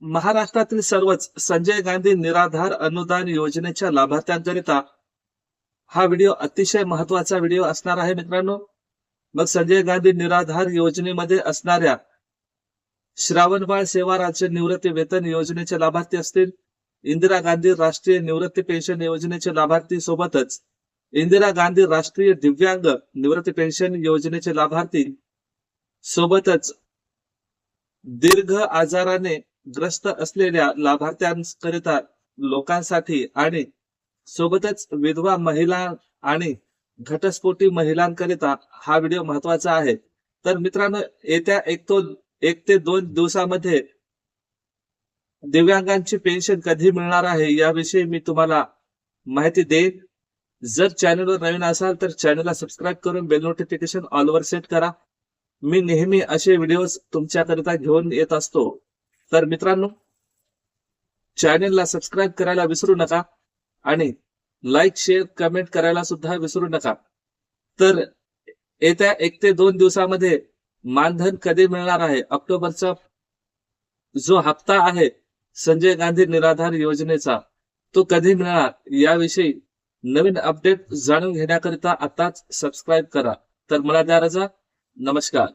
महाराष्ट्रातील सर्वच संजय गांधी निराधार अनुदान योजनेच्या लाभार्थ्यांकरिता हा व्हिडिओ अतिशय महत्वाचा व्हिडिओ असणार आहे मित्रांनो। मग संजय गांधी निराधार योजनेमध्ये असणाऱ्या श्रावणबाळ सेवा राज्य निवृत्ती वेतन योजनेचे लाभार्थी असतील, इंदिरा गांधी राष्ट्रीय निवृत्ती पेन्शन योजनेचे लाभार्थी सोबतच इंदिरा गांधी राष्ट्रीय दिव्यांग निवृत्ती पेन्शन योजनेचे लाभार्थी सोबतच दीर्घ आजाराने ग्रस्त असलेल्या लाभार्थ्यांकरिता लोकांसाठी आणि सोबतच विधवा महिला आणि घटस्फोटी महिलांकरिता हा व्हिडिओ महत्वाचा आहे। तर मित्रांनो, येत्या 1 ते 2 दिवसामध्ये दिव्यांगांची पेन्शन कधी मिळणार आहे याविषयी मी तुम्हाला माहिती देईन। जर चॅनलवर नवीन असाल तर चॅनलला सबस्क्राईब करून बेल नोटिफिकेशन ऑल वर सेट करा। मी नेहमी असे व्हिडिओज तुमच्याकरिता घेऊन येत असतो। तर मित्रांनो, चॅनलला सबस्क्राईब करायला विसरू नका आणि लाईक शेअर कमेंट करायला सुद्धा विसरू नका। तर येत्या 1 ते 2 दिवसामध्ये मानधन कधी मिळणार आहे, ऑक्टोबरचा जो हप्ता आहे संजय गांधी निराधार योजनेचा तो कधी मिळणार याविषयी नवीन अपडेट जाणून घेण्याकरिता आताच सबस्क्राईब करा। तर मला द्या रजा, नमस्कार।